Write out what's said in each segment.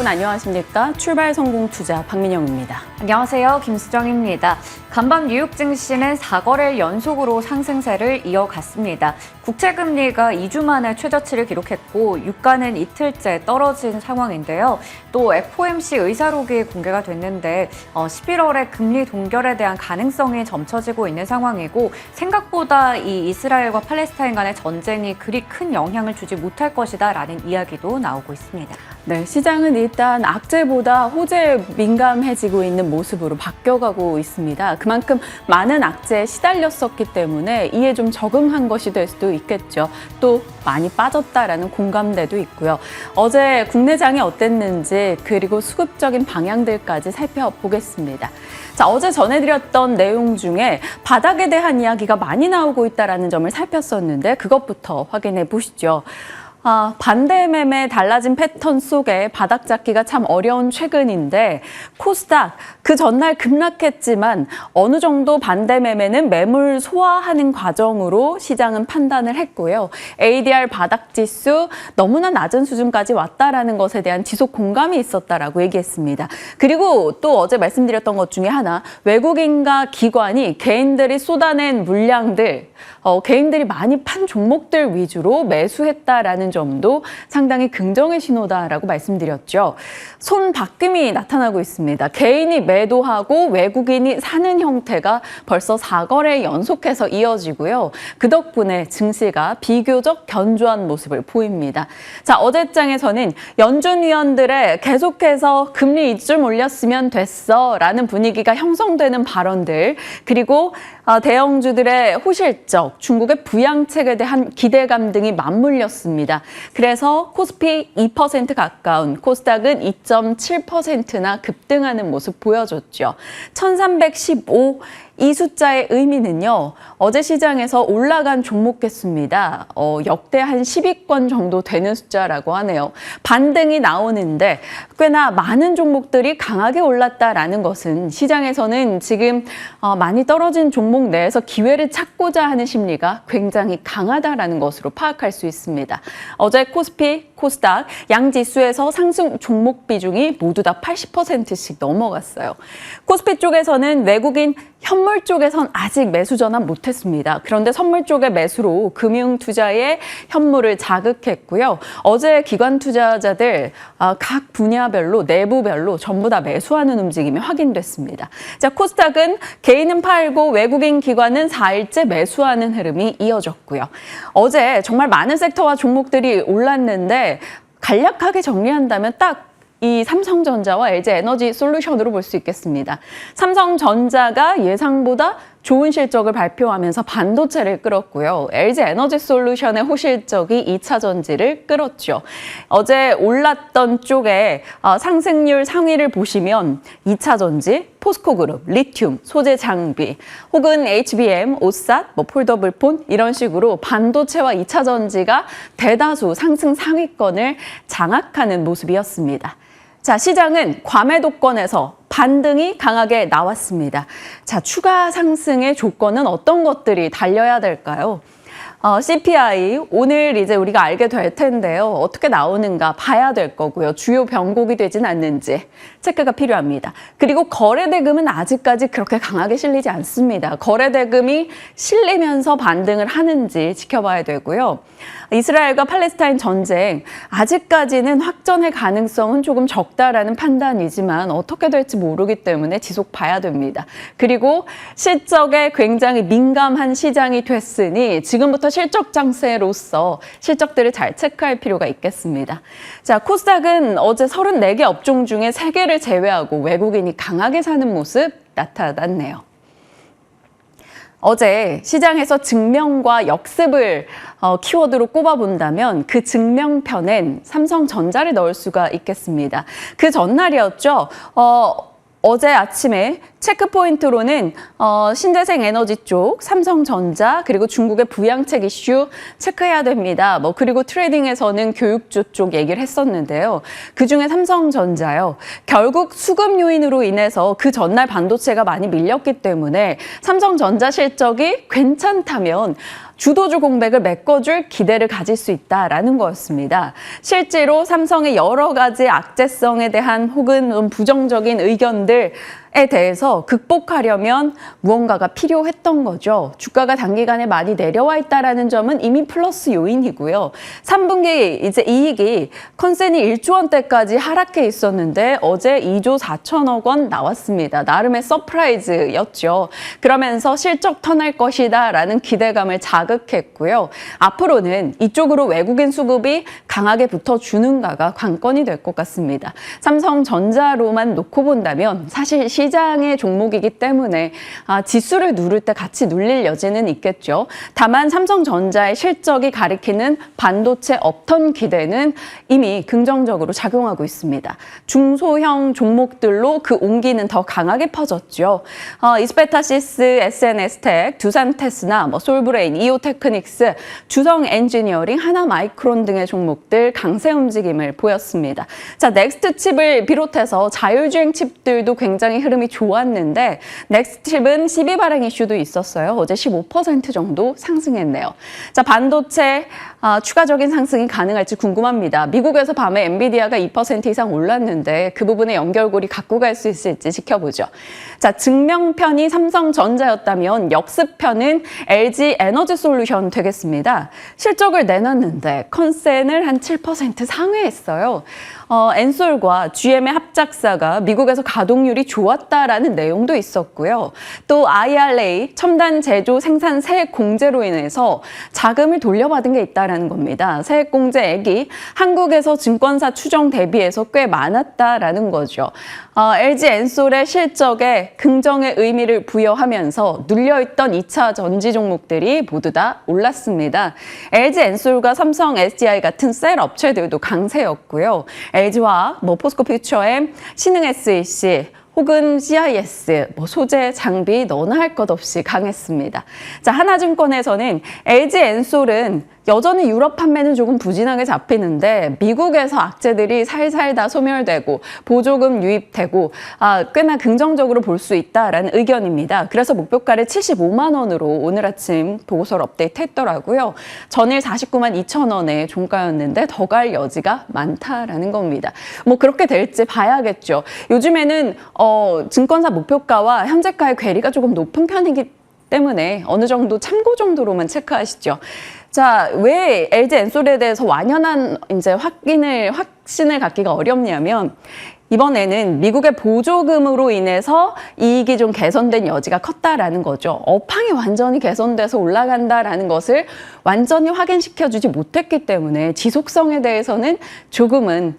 여러분 안녕하십니까? 출발 성공 투자 박민영입니다. 안녕하세요. 김수정입니다. 간밤 뉴욕 증시는 4거래일 연속으로 상승세를 이어갔습니다. 국채금리가 2주 만에 최저치를 기록했고 유가는 이틀째 떨어진 상황인데요. 또 FOMC 의사록이 공개가 됐는데 11월에 금리 동결에 대한 가능성이 점쳐지고 있는 상황이고 생각보다 이 이스라엘과 팔레스타인 간의 전쟁이 그리 큰 영향을 주지 못할 것이다라는 이야기도 나오고 있습니다. 네, 시장은 일단 악재보다 호재에 민감해지고 있는 모습으로 바뀌어가고 있습니다. 그만큼 많은 악재에 시달렸었기 때문에 이에 좀 적응한 것이 될 수도 있겠죠. 또 많이 빠졌다라는 공감대도 있고요. 어제 국내장이 어땠는지 그리고 수급적인 방향들까지 살펴보겠습니다. 자, 어제 전해드렸던 내용 중에 바닥에 대한 이야기가 많이 나오고 있다는 점을 살폈었는데 그것부터 확인해 보시죠. 반대 매매 달라진 패턴 속에 바닥 잡기가 참 어려운 최근인데 코스닥 그 전날 급락했지만 어느 정도 반대 매매는 매물 소화하는 과정으로 시장은 판단을 했고요. ADR 바닥 지수 너무나 낮은 수준까지 왔다라는 것에 대한 지속 공감이 있었다라고 얘기했습니다. 그리고 또 어제 말씀드렸던 것 중에 하나 외국인과 기관이 개인들이 쏟아낸 물량들 개인들이 많이 판 종목들 위주로 매수했다라는 점도 상당히 긍정의 신호다라고 말씀드렸죠. 손바뀜이 나타나고 있습니다. 개인이 매도하고 외국인이 사는 형태가 벌써 4거래 연속해서 이어지고요. 그 덕분에 증시가 비교적 견조한 모습을 보입니다. 자, 어제장에서는 연준 위원들의 계속해서 금리 이쯤 올렸으면 됐어라는 분위기가 형성되는 발언들 그리고 대형주들의 호실적, 중국의 부양책에 대한 기대감 등이 맞물렸습니다. 그래서 코스피 2% 가까운, 코스닥은 2.7%나 급등하는 모습 보여줬죠. 1315 이 숫자의 의미는요. 어제 시장에서 올라간 종목 개수입니다. 역대 한 10위권 정도 되는 숫자라고 하네요. 반등이 나오는데 꽤나 많은 종목들이 강하게 올랐다라는 것은 시장에서는 지금 많이 떨어진 종목 내에서 기회를 찾고자 하는 심리가 굉장히 강하다라는 것으로 파악할 수 있습니다. 어제 코스피, 코스닥 양 지수에서 상승 종목 비중이 모두 다 80%씩 넘어갔어요. 코스피 쪽에서는 외국인 현물 쪽에선 아직 매수 전환 못했습니다. 그런데 선물 쪽의 매수로 금융 투자의 현물을 자극했고요. 어제 기관 투자자들 각 분야별로 내부별로 전부 다 매수하는 움직임이 확인됐습니다. 자, 코스닥은 개인은 팔고 외국인 기관은 4일째 매수하는 흐름이 이어졌고요. 어제 정말 많은 섹터와 종목들이 올랐는데 간략하게 정리한다면 딱 이 삼성전자와 LG에너지솔루션으로 볼 수 있겠습니다. 삼성전자가 예상보다 좋은 실적을 발표하면서 반도체를 끌었고요. LG에너지솔루션의 호실적이 2차 전지를 끌었죠. 어제 올랐던 쪽에 상승률 상위를 보시면 2차 전지, 포스코그룹, 리튬, 소재 장비, 혹은 HBM, 오삿, 폴더블폰 이런 식으로 반도체와 2차 전지가 대다수 상승 상위권을 장악하는 모습이었습니다. 자, 시장은 과매도권에서 반등이 강하게 나왔습니다. 자, 추가 상승의 조건은 어떤 것들이 달려야 될까요? CPI 오늘 이제 우리가 알게 될 텐데요. 어떻게 나오는가 봐야 될 거고요. 주요 변곡이 되진 않는지 체크가 필요합니다. 그리고 거래대금은 아직까지 그렇게 강하게 실리지 않습니다. 거래대금이 실리면서 반등을 하는지 지켜봐야 되고요. 이스라엘과 팔레스타인 전쟁 아직까지는 확전의 가능성은 조금 적다라는 판단이지만 어떻게 될지 모르기 때문에 지속 봐야 됩니다. 그리고 실적에 굉장히 민감한 시장이 됐으니 지금부터 실적 장세로서 실적들을 잘 체크할 필요가 있겠습니다. 자, 코스닥은 어제 34개 업종 중에 3개를 제외하고 외국인이 강하게 사는 모습 나타났네요. 어제 시장에서 증명과 역습을 키워드로 꼽아본다면 그 증명편엔 삼성전자를 넣을 수가 있겠습니다. 그 전날이었죠. 어제 아침에 체크포인트로는 신재생 에너지 쪽, 삼성전자, 그리고 중국의 부양책 이슈 체크해야 됩니다. 그리고 트레이딩에서는 교육주 쪽 얘기를 했었는데요. 그중에 삼성전자요. 결국 수급 요인으로 인해서 그 전날 반도체가 많이 밀렸기 때문에 삼성전자 실적이 괜찮다면 주도주 공백을 메꿔줄 기대를 가질 수 있다라는 거였습니다. 실제로 삼성의 여러 가지 악재성에 대한 혹은 좀 부정적인 의견들에 대해서 극복하려면 무언가가 필요했던 거죠. 주가가 단기간에 많이 내려와 있다라는 점은 이미 플러스 요인이고요. 3분기 이제 이익이 컨센이 1조 원대까지 하락해 있었는데 어제 2조 4천억 원 나왔습니다. 나름의 서프라이즈였죠. 그러면서 실적 터날 것이다라는 기대감을 자극했고요. 앞으로는 이쪽으로 외국인 수급이 강하게 붙어주는가가 관건이 될 것 같습니다. 삼성전자로만 놓고 본다면 사실 시장의 종목이기 때문에 지수를 누를 때 같이 눌릴 여지는 있겠죠. 다만 삼성전자의 실적이 가리키는 반도체 업턴 기대는 이미 긍정적으로 작용하고 있습니다. 중소형 종목들로 그 온기는 더 강하게 퍼졌죠. 이스페타시스, SNS텍, 두산테스나 솔브레인, 이오테크닉스, 주성엔지니어링, 하나마이크론 등의 종목들 강세 움직임을 보였습니다. 자, 넥스트 칩을 비롯해서 자율주행 칩들도 굉장히 흐름이 좋았는데 넥스트 칩은 12 발행 이슈도 있었어요. 어제 15% 정도 상승했네요. 자, 반도체 추가적인 상승이 가능할지 궁금합니다. 미국에서 밤에 엔비디아가 2% 이상 올랐는데 그 부분의 연결고리 갖고 갈 수 있을지 지켜보죠. 자, 증명편이 삼성전자였다면 역습편은 LG 에너지솔루션 되겠습니다. 실적을 내놨는데 컨센을 한 7% 상회했어요. 엔솔과 GM의 합작사가 미국에서 가동률이 좋았다라는 내용도 있었고요. 또 IRA, 첨단 제조 생산 세액 공제로 인해서 자금을 돌려받은 게 있다라는 겁니다. 세액 공제액이 한국에서 증권사 추정 대비해서 꽤 많았다라는 거죠. LG 엔솔의 실적에 긍정의 의미를 부여하면서 눌려있던 2차 전지 종목들이 모두 다 올랐습니다. LG 엔솔과 삼성 SDI 같은 셀 업체들도 강세였고요. LG와 포스코 퓨처엠, 신흥 SEC, 혹은 CIS, 소재, 장비 너나 할 것 없이 강했습니다. 자, 하나증권에서는 LG 엔솔은 여전히 유럽 판매는 조금 부진하게 잡히는데 미국에서 악재들이 살살 다 소멸되고 보조금 유입되고 꽤나 긍정적으로 볼 수 있다라는 의견입니다. 그래서 목표가를 75만 원으로 오늘 아침 보고서를 업데이트했더라고요. 전일 49만 2천 원의 종가였는데 더 갈 여지가 많다라는 겁니다. 그렇게 될지 봐야겠죠. 요즘에는 증권사 목표가와 현재가의 괴리가 조금 높은 편이기 때문에 어느 정도 참고 정도로만 체크하시죠. 자, 왜 LG 엔솔에 대해서 완연한 이제 확신을 갖기가 어렵냐면 이번에는 미국의 보조금으로 인해서 이익이 좀 개선된 여지가 컸다라는 거죠. 업황이 완전히 개선돼서 올라간다라는 것을 완전히 확인시켜주지 못했기 때문에 지속성에 대해서는 조금은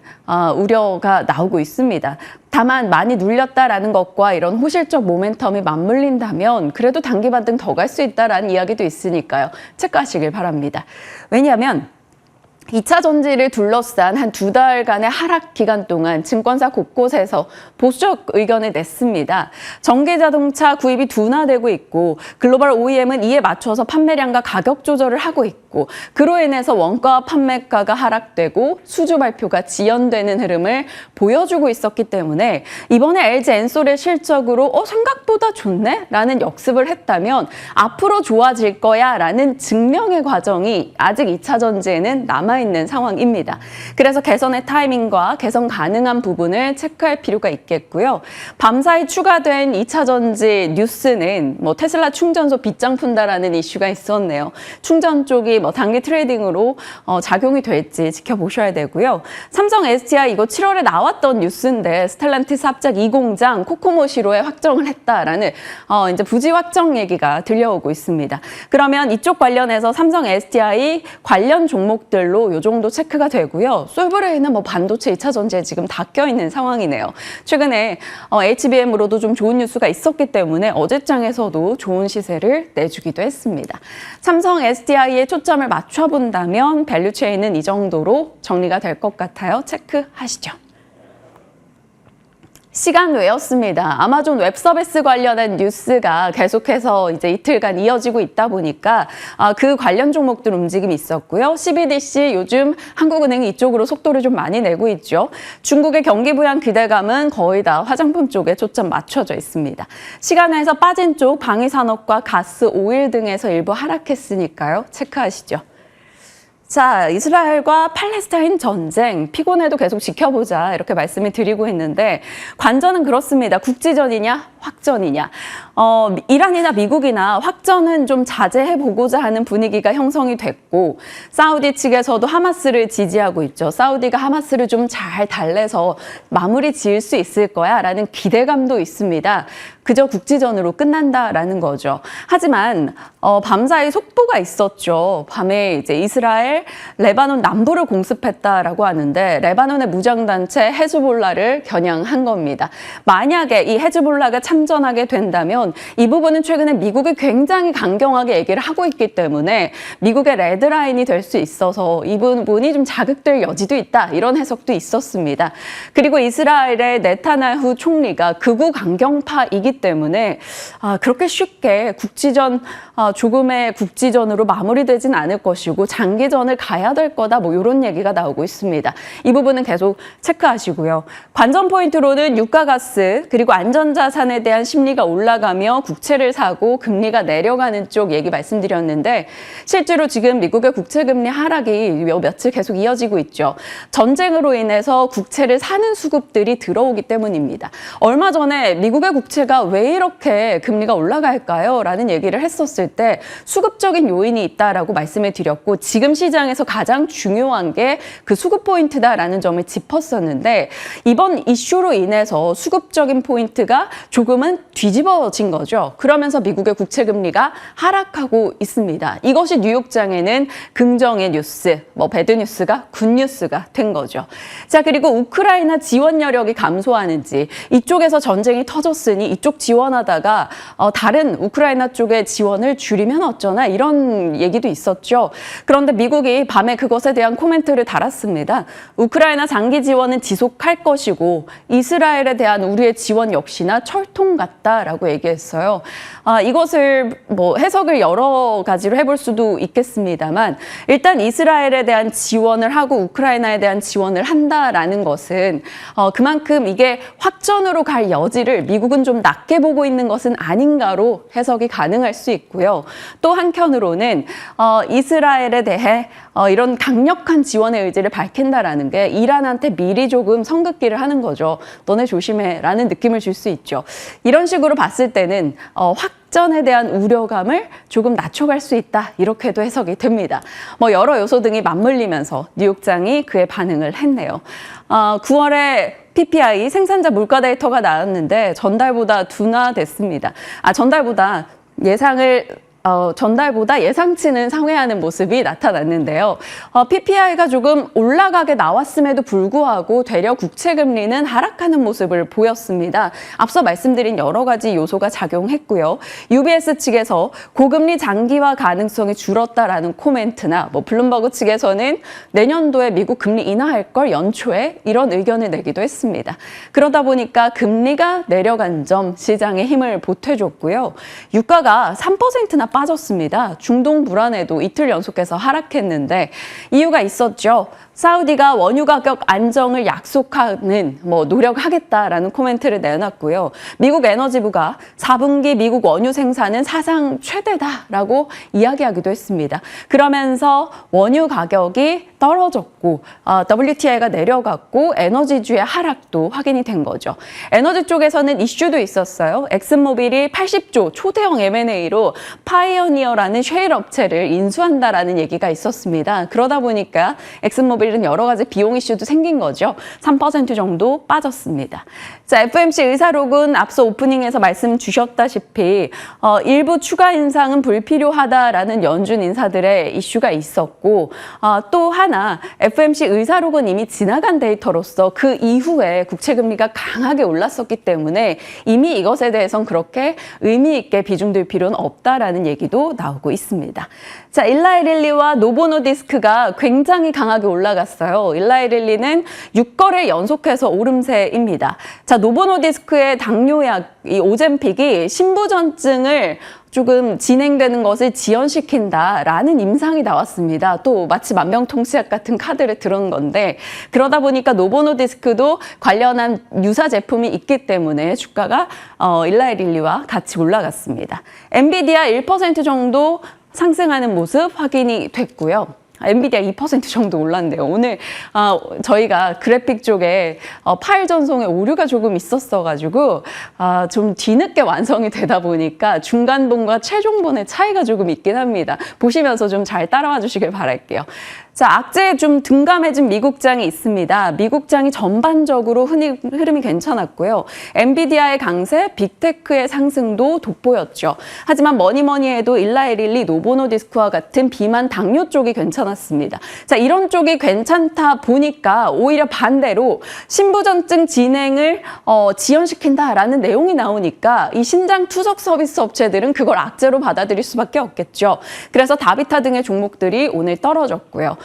우려가 나오고 있습니다. 다만 많이 눌렸다라는 것과 이런 호실적 모멘텀이 맞물린다면 그래도 단기 반등 더 갈 수 있다라는 이야기도 있으니까요. 체크하시길 바랍니다. 왜냐하면 2차 전지를 둘러싼 한 2달간의 하락 기간 동안 증권사 곳곳에서 보수적 의견을 냈습니다. 전기자동차 구입이 둔화되고 있고 글로벌 OEM은 이에 맞춰서 판매량과 가격 조절을 하고 있고 그로 인해서 원가와 판매가가 하락되고 수주 발표가 지연되는 흐름을 보여주고 있었기 때문에 이번에 LG 엔솔의 실적으로 생각보다 좋네? 라는 역습을 했다면 앞으로 좋아질 거야 라는 증명의 과정이 아직 2차 전지에는 남아있는 상황입니다. 그래서 개선의 타이밍과 개선 가능한 부분을 체크할 필요가 있겠고요. 밤사이 추가된 2차 전지 뉴스는 테슬라 충전소 빗장 푼다라는 이슈가 있었네요. 충전 쪽이 단기 트레이딩으로 작용이 될지 지켜보셔야 되고요. 삼성 SDI 이거 7월에 나왔던 뉴스인데 스텔란티스 합작 2공장 코코모시로에 확정을 했다라는 이제 부지 확정 얘기가 들려오고 있습니다. 그러면 이쪽 관련해서 삼성 SDI 관련 종목들로 요 정도 체크가 되고요. 솔브레인은 반도체 2차 전지에 지금 다 껴있는 상황이네요. 최근에 HBM으로도 좀 좋은 뉴스가 있었기 때문에 어제장에서도 좋은 시세를 내주기도 했습니다. 삼성 SDI의 초점을 맞춰본다면 밸류체인은 이 정도로 정리가 될 것 같아요. 체크하시죠. 시간 외였습니다. 아마존 웹 서비스 관련한 뉴스가 계속해서 이제 이틀간 이어지고 있다 보니까 그 관련 종목들 움직임이 있었고요. CBDC 요즘 한국은행이 이쪽으로 속도를 좀 많이 내고 있죠. 중국의 경기 부양 기대감은 거의 다 화장품 쪽에 초점 맞춰져 있습니다. 시간 외에서 빠진 쪽 방위산업과 가스, 오일 등에서 일부 하락했으니까요. 체크하시죠. 자, 이스라엘과 팔레스타인 전쟁, 피곤해도 계속 지켜보자 이렇게 말씀을 드리고 있는데 관전은 그렇습니다. 국지전이냐 확전이냐. 이란이나 미국이나 확전은 좀 자제해보고자 하는 분위기가 형성이 됐고 사우디 측에서도 하마스를 지지하고 있죠. 사우디가 하마스를 좀 잘 달래서 마무리 지을 수 있을 거야 라는 기대감도 있습니다. 그저 국지전으로 끝난다라는 거죠. 하지만 밤사이 속보가 있었죠. 밤에 이제 이스라엘, 레바논 남부를 공습했다라고 하는데 레바논의 무장단체 헤즈볼라를 겨냥한 겁니다. 만약에 이 헤즈볼라가 참전하게 된다면 이 부분은 최근에 미국이 굉장히 강경하게 얘기를 하고 있기 때문에 미국의 레드라인이 될 수 있어서 이 부분이 좀 자극될 여지도 있다. 이런 해석도 있었습니다. 그리고 이스라엘의 네타냐후 총리가 극우 강경파이기 때문에 그렇게 쉽게 국지전, 조금의 국지전으로 마무리되진 않을 것이고 장기전을 가야 될 거다. 뭐 이런 얘기가 나오고 있습니다. 이 부분은 계속 체크하시고요. 관전 포인트로는 유가가스 그리고 안전자산에 대한 심리가 올라가며 국채를 사고 금리가 내려가는 쪽 얘기 말씀드렸는데 실제로 지금 미국의 국채금리 하락이 며칠 계속 이어지고 있죠. 전쟁으로 인해서 국채를 사는 수급들이 들어오기 때문입니다. 얼마 전에 미국의 국채가 왜 이렇게 금리가 올라갈까요? 라는 얘기를 했었을 때 수급적인 요인이 있다라고 말씀을 드렸고 지금 시장에서 가장 중요한 게 그 수급 포인트다라는 점을 짚었었는데 이번 이슈로 인해서 수급적인 포인트가 조금은 뒤집어진 거죠. 그러면서 미국의 국채 금리가 하락하고 있습니다. 이것이 뉴욕장에는 긍정의 뉴스, 배드 뉴스가 굿 뉴스가 된 거죠. 자, 그리고 우크라이나 지원 여력이 감소하는지 이쪽에서 전쟁이 터졌으니 이쪽 지원하다가 다른 우크라이나 쪽의 지원을 줄이면 어쩌나 이런 얘기도 있었죠. 그런데 미국이 밤에 그것에 대한 코멘트를 달았습니다. 우크라이나 장기 지원은 지속할 것이고 이스라엘에 대한 우리의 지원 역시나 철통 같다라고 얘기했어요. 이것을 해석을 여러 가지로 해볼 수도 있겠습니다만 일단 이스라엘에 대한 지원을 하고 우크라이나에 대한 지원을 한다라는 것은 그만큼 이게 확전으로 갈 여지를 미국은 좀 낮게 보고 있는 것은 아닌가로 해석이 가능할 수 있고요. 또 한편으로는 이스라엘에 대해 이런 강력한 지원의 의지를 밝힌다라는 게 이란한테 미리 조금 선긋기를 하는 거죠. 너네 조심해라는 느낌을 줄 수 있죠. 이런 식으로 봤을 때는 확전에 대한 우려감을 조금 낮춰갈 수 있다. 이렇게도 해석이 됩니다. 여러 요소 등이 맞물리면서 뉴욕장이 그에 반응을 했네요. 9월에 PPI 생산자 물가 데이터가 나왔는데 전달보다 둔화됐습니다. 전달보다 예상치는 상회하는 모습이 나타났는데요. PPI가 조금 올라가게 나왔음에도 불구하고 되려 국채금리는 하락하는 모습을 보였습니다. 앞서 말씀드린 여러 가지 요소가 작용했고요. UBS 측에서 고금리 장기화 가능성이 줄었다라는 코멘트나 블룸버그 측에서는 내년도에 미국 금리 인하할 걸 연초에 이런 의견을 내기도 했습니다. 그러다 보니까 금리가 내려간 점 시장에 힘을 보태줬고요. 유가가 3%나 빠졌습니다. 중동 불안에도 이틀 연속해서 하락했는데 이유가 있었죠. 사우디가 원유 가격 안정을 약속하는 노력하겠다라는 코멘트를 내놨고요. 미국 에너지부가 4분기 미국 원유 생산은 사상 최대다라고 이야기하기도 했습니다. 그러면서 원유 가격이 떨어졌고 WTI가 내려갔고 에너지주의 하락도 확인이 된 거죠. 에너지 쪽에서는 이슈도 있었어요. 엑슨모빌이 80조 초대형 M&A로 파이어니어라는 셰일 업체를 인수한다라는 얘기가 있었습니다. 그러다 보니까 엑슨모빌은 여러 가지 비용 이슈도 생긴 거죠. 3% 정도 빠졌습니다. 자, FMC 의사록은 앞서 오프닝에서 말씀 주셨다시피 일부 추가 인상은 불필요하다라는 연준 인사들의 이슈가 있었고 또 하나 FMC 의사록은 이미 지나간 데이터로서 그 이후에 국채금리가 강하게 올랐었기 때문에 이미 이것에 대해선 그렇게 의미 있게 비중될 필요는 없다라는 얘기도 나오고 있습니다. 자, 일라이릴리와 노보노디스크가 굉장히 강하게 올라갔어요. 일라이릴리는 6거래 연속해서 오름세입니다. 자, 노보노디스크의 당뇨약 이 오젬픽이 신부전증을 조금 진행되는 것을 지연시킨다라는 임상이 나왔습니다. 또 마치 만병통치약 같은 카드를 들은 건데 그러다 보니까 노보노디스크도 관련한 유사 제품이 있기 때문에 주가가 일라이릴리와 같이 올라갔습니다. 엔비디아 1% 정도 상승하는 모습 확인이 됐고요. 엔비디아 2% 정도 올랐는데요. 오늘 저희가 그래픽 쪽에 파일 전송에 오류가 조금 있었어가지고 좀 뒤늦게 완성이 되다 보니까 중간본과 최종본의 차이가 조금 있긴 합니다. 보시면서 좀 잘 따라와 주시길 바랄게요. 자, 악재에 좀 둔감해진 미국장이 있습니다. 미국장이 전반적으로 흐름이 괜찮았고요. 엔비디아의 강세, 빅테크의 상승도 돋보였죠. 하지만 뭐니 해도 일라이릴리, 노보노디스크와 같은 비만 당뇨 쪽이 괜찮았습니다. 자, 이런 쪽이 괜찮다 보니까 오히려 반대로 신부전증 진행을 지연시킨다라는 내용이 나오니까 이 신장 투석 서비스 업체들은 그걸 악재로 받아들일 수밖에 없겠죠. 그래서 다비타 등의 종목들이 오늘 떨어졌고요.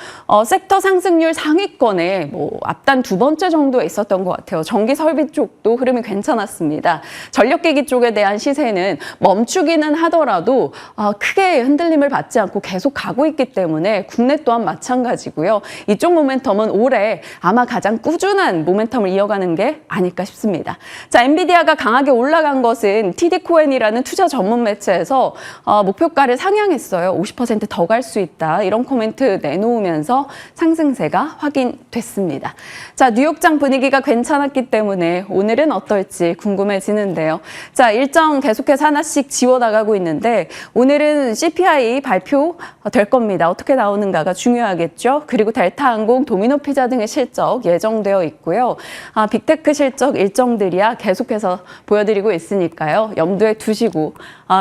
섹터 상승률 상위권에 앞단 2번째 정도에 있었던 것 같아요. 전기 설비 쪽도 흐름이 괜찮았습니다. 전력기기 쪽에 대한 시세는 멈추기는 하더라도 크게 흔들림을 받지 않고 계속 가고 있기 때문에 국내 또한 마찬가지고요. 이쪽 모멘텀은 올해 아마 가장 꾸준한 모멘텀을 이어가는 게 아닐까 싶습니다. 자, 엔비디아가 강하게 올라간 것은 TD코엔이라는 투자 전문 매체에서 목표가를 상향했어요. 50% 더 갈 수 있다. 이런 코멘트 내놓으면서 상승세가 확인됐습니다. 자, 뉴욕장 분위기가 괜찮았기 때문에 오늘은 어떨지 궁금해지는데요. 자, 일정 계속해서 하나씩 지워나가고 있는데 오늘은 CPI 발표될 겁니다. 어떻게 나오는가가 중요하겠죠. 그리고 델타항공, 도미노피자 등의 실적 예정되어 있고요. 빅테크 실적 일정들이야 계속해서 보여드리고 있으니까요. 염두에 두시고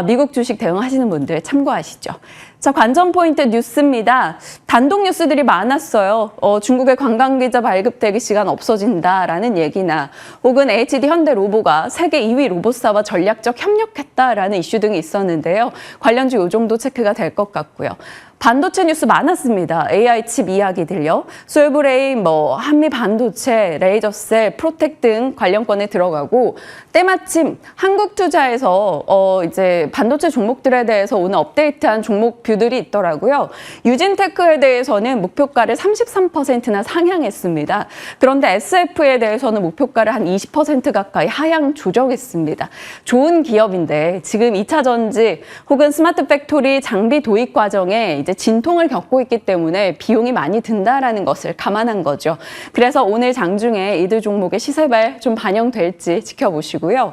미국 주식 대응하시는 분들 참고하시죠. 자, 관전 포인트 뉴스입니다. 단독 뉴스들이 많았어요. 중국의 관광비자 발급 대기 시간 없어진다라는 얘기나 혹은 HD 현대로보가 세계 2위 로봇사와 전략적 협력했다라는 이슈 등이 있었는데요. 관련주 요 정도 체크가 될 것 같고요. 반도체 뉴스 많았습니다. AI 칩 이야기들요. 솔브레인, 한미 반도체, 레이저셀, 프로텍 등 관련권에 들어가고 때마침 한국투자에서 이제 반도체 종목들에 대해서 오늘 업데이트한 종목 뷰들이 있더라고요. 유진테크에 대해서는 목표가를 33%나 상향했습니다. 그런데 SF에 대해서는 목표가를 한 20% 가까이 하향 조정했습니다. 좋은 기업인데 지금 2차 전지 혹은 스마트 팩토리 장비 도입 과정에 이제 진통을 겪고 있기 때문에 비용이 많이 든다라는 것을 감안한 거죠. 그래서 오늘 장중에 이들 종목의 시세발 좀 반영될지 지켜보시고요.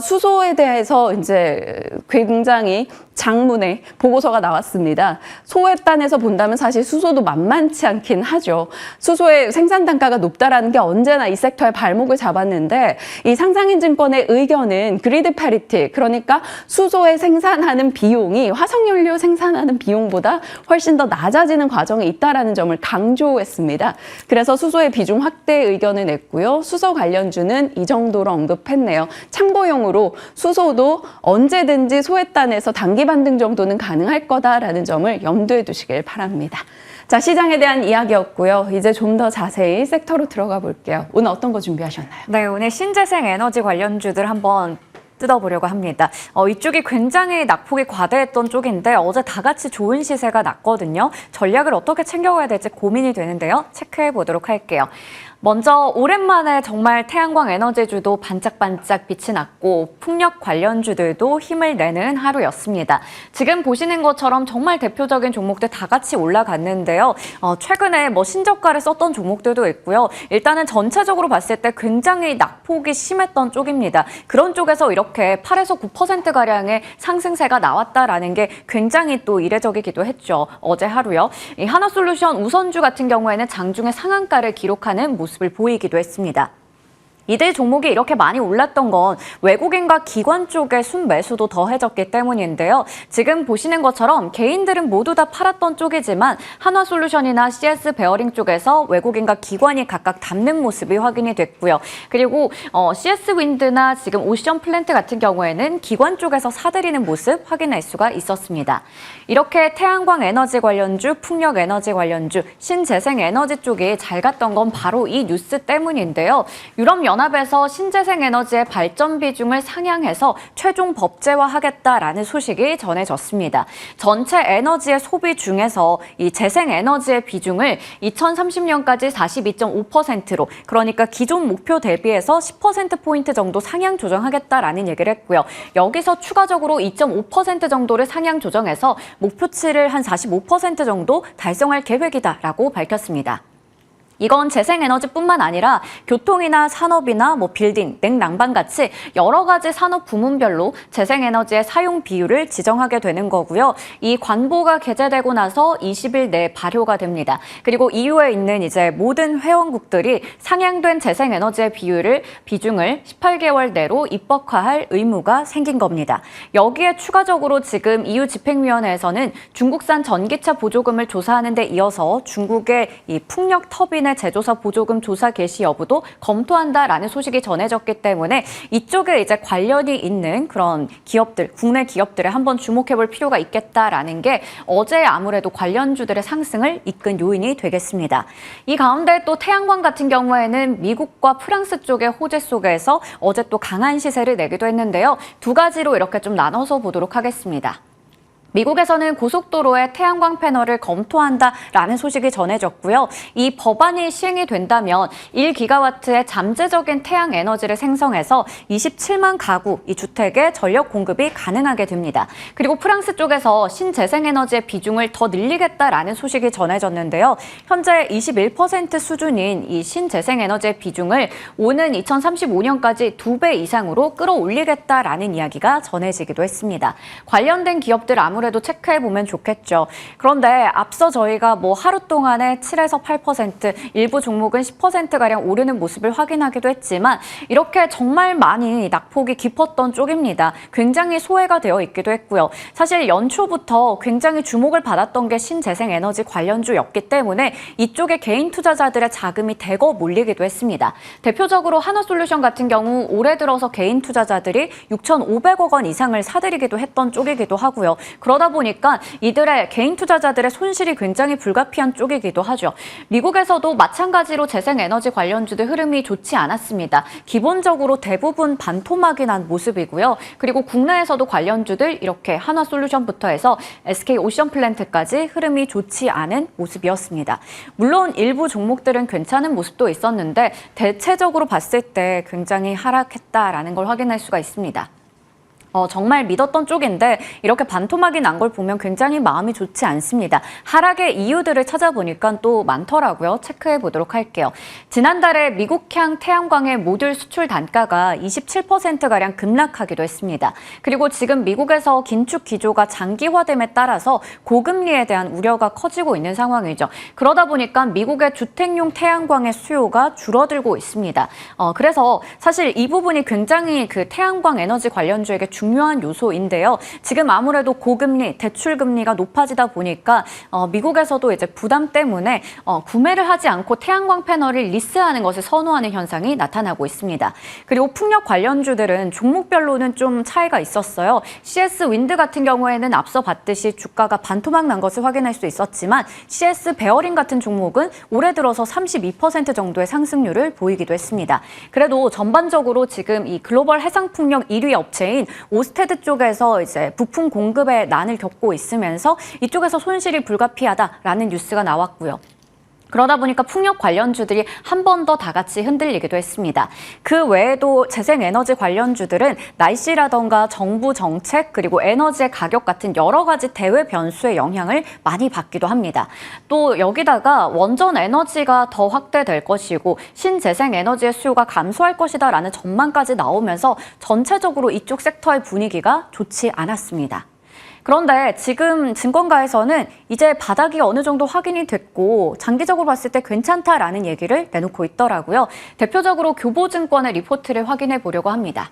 수소에 대해서 이제 굉장히 장문의 보고서가 나왔습니다. 소외단에서 본다면 사실 수소도 만만치 않긴 하죠. 수소의 생산 단가가 높다라는 게 언제나 이 섹터의 발목을 잡았는데 이 상상인증권의 의견은 그리드 패리티, 그러니까 수소에 생산하는 비용이 화석연료 생산하는 비용보다 훨씬 더 낮아지는 과정에 있다라는 점을 강조했습니다. 그래서 수소의 비중 확대 의견을 냈고요. 수소 관련주는 이 정도로 언급했네요. 참고용으로 수소도 언제든지 소외단에서 단기 반등 정도는 가능할 거다라는 점을 염두에 두시길 바랍니다. 자, 시장에 대한 이야기였고요. 이제 좀 더 자세히 섹터로 들어가 볼게요. 오늘 어떤 거 준비하셨나요? 네, 오늘 신재생 에너지 관련주들 한번 뜯어보려고 합니다. 이쪽이 굉장히 낙폭이 과대했던 쪽인데 어제 다 같이 좋은 시세가 났거든요. 전략을 어떻게 챙겨가야 될지 고민이 되는데요. 체크해 보도록 할게요. 먼저 오랜만에 정말 태양광 에너지주도 반짝반짝 빛이 났고 풍력 관련주들도 힘을 내는 하루였습니다. 지금 보시는 것처럼 정말 대표적인 종목들 다 같이 올라갔는데요. 최근에 신저가를 썼던 종목들도 있고요. 일단은 전체적으로 봤을 때 굉장히 낙폭이 심했던 쪽입니다. 그런 쪽에서 이렇게 8에서 9%가량의 상승세가 나왔다라는 게 굉장히 또 이례적이기도 했죠. 어제 하루요. 이 하나솔루션 우선주 같은 경우에는 장중에 상한가를 기록하는 모습을 보이기도 했습니다. 이들 종목이 이렇게 많이 올랐던 건 외국인과 기관 쪽의 순매수도 더해졌기 때문인데요. 지금 보시는 것처럼 개인들은 모두 다 팔았던 쪽이지만 한화솔루션이나 CS 베어링 쪽에서 외국인과 기관이 각각 담는 모습이 확인이 됐고요. 그리고 CS 윈드나 지금 오션 플랜트 같은 경우에는 기관 쪽에서 사들이는 모습 확인할 수가 있었습니다. 이렇게 태양광 에너지 관련주, 풍력 에너지 관련주, 신재생 에너지 쪽이 잘 갔던 건 바로 이 뉴스 때문인데요. 유럽연합에서 신재생 에너지의 발전 비중을 상향해서 최종 법제화하겠다라는 소식이 전해졌습니다. 전체 에너지의 소비 중에서 이 재생 에너지의 비중을 2030년까지 42.5%로 그러니까 기존 목표 대비해서 10%포인트 정도 상향 조정하겠다라는 얘기를 했고요. 여기서 추가적으로 2.5% 정도를 상향 조정해서 목표치를 한 45% 정도 달성할 계획이다라고 밝혔습니다. 이건 재생에너지뿐만 아니라 교통이나 산업이나 빌딩, 냉난방 같이 여러 가지 산업 부문별로 재생에너지의 사용 비율을 지정하게 되는 거고요. 이 관보가 게재되고 나서 20일 내에 발효가 됩니다. 그리고 EU에 있는 이제 모든 회원국들이 상향된 재생에너지의 비중을 18개월 내로 입법화할 의무가 생긴 겁니다. 여기에 추가적으로 지금 EU 집행위원회에서는 중국산 전기차 보조금을 조사하는 데 이어서 중국의 이 풍력 터빈 제조사 보조금 조사 개시 여부도 검토한다라는 소식이 전해졌기 때문에 이쪽에 이제 관련이 있는 그런 기업들, 국내 기업들에 한번 주목해볼 필요가 있겠다라는 게 어제 아무래도 관련주들의 상승을 이끈 요인이 되겠습니다. 이 가운데 또 태양광 같은 경우에는 미국과 프랑스 쪽의 호재 속에서 어제 또 강한 시세를 내기도 했는데요. 두 가지로 이렇게 좀 나눠서 보도록 하겠습니다. 미국에서는 고속도로에 태양광 패널을 검토한다라는 소식이 전해졌고요. 이 법안이 시행이 된다면 1기가와트의 잠재적인 태양 에너지를 생성해서 27만 가구, 이 주택에 전력 공급이 가능하게 됩니다. 그리고 프랑스 쪽에서 신재생에너지의 비중을 더 늘리겠다라는 소식이 전해졌는데요. 현재 21% 수준인 이 신재생에너지의 비중을 오는 2035년까지 2배 이상으로 끌어올리겠다라는 이야기가 전해지기도 했습니다. 관련된 기업들 아무래도 체크해보면 좋겠죠. 그런데 앞서 저희가 하루 동안에 7에서 8%, 일부 종목은 10%가량 오르는 모습을 확인하기도 했지만 이렇게 정말 많이 낙폭이 깊었던 쪽입니다. 굉장히 소외가 되어 있기도 했고요. 사실 연초부터 굉장히 주목을 받았던 게 신재생에너지 관련주였기 때문에 이쪽에 개인 투자자들의 자금이 대거 몰리기도 했습니다. 대표적으로 한화솔루션 같은 경우 올해 들어서 개인 투자자들이 6,500억 원 이상을 사들이기도 했던 쪽이기도 하고요. 그러다 보니까 이들의 개인 투자자들의 손실이 굉장히 불가피한 쪽이기도 하죠. 미국에서도 마찬가지로 재생에너지 관련주들 흐름이 좋지 않았습니다. 기본적으로 대부분 반토막이 난 모습이고요. 그리고 국내에서도 관련주들 이렇게 한화솔루션부터 해서 SK 오션플랜트까지 흐름이 좋지 않은 모습이었습니다. 물론 일부 종목들은 괜찮은 모습도 있었는데 대체적으로 봤을 때 굉장히 하락했다라는 걸 확인할 수가 있습니다. 정말 믿었던 쪽인데 이렇게 반토막이 난 걸 보면 굉장히 마음이 좋지 않습니다. 하락의 이유들을 찾아보니까 또 많더라고요. 체크해 보도록 할게요. 지난달에 미국향 태양광의 모듈 수출 단가가 27%가량 급락하기도 했습니다. 그리고 지금 미국에서 긴축 기조가 장기화됨에 따라서 고금리에 대한 우려가 커지고 있는 상황이죠. 그러다 보니까 미국의 주택용 태양광의 수요가 줄어들고 있습니다. 그래서 사실 이 부분이 굉장히 그 태양광 에너지 관련주에게 중요한 요소인데요. 지금 아무래도 고금리, 대출금리가 높아지다 보니까 미국에서도 이제 부담 때문에 구매를 하지 않고 태양광 패널을 리스하는 것을 선호하는 현상이 나타나고 있습니다. 그리고 풍력 관련주들은 종목별로는 좀 차이가 있었어요. CS 윈드 같은 경우에는 앞서 봤듯이 주가가 반토막 난 것을 확인할 수 있었지만 CS 베어링 같은 종목은 올해 들어서 32% 정도의 상승률을 보이기도 했습니다. 그래도 전반적으로 지금 이 글로벌 해상풍력 1위 업체인 오스테드 쪽에서 이제 부품 공급에 난을 겪고 있으면서 이쪽에서 손실이 불가피하다라는 뉴스가 나왔고요. 그러다 보니까 풍력 관련주들이 한 번 더 다 같이 흔들리기도 했습니다. 그 외에도 재생에너지 관련주들은 날씨라던가 정부 정책 그리고 에너지의 가격 같은 여러 가지 대외 변수의 영향을 많이 받기도 합니다. 또 여기다가 원전 에너지가 더 확대될 것이고 신재생에너지의 수요가 감소할 것이다라는 전망까지 나오면서 전체적으로 이쪽 섹터의 분위기가 좋지 않았습니다. 그런데 지금 증권가에서는 이제 바닥이 어느 정도 확인이 됐고 장기적으로 봤을 때 괜찮다라는 얘기를 내놓고 있더라고요. 대표적으로 교보증권의 리포트를 확인해 보려고 합니다.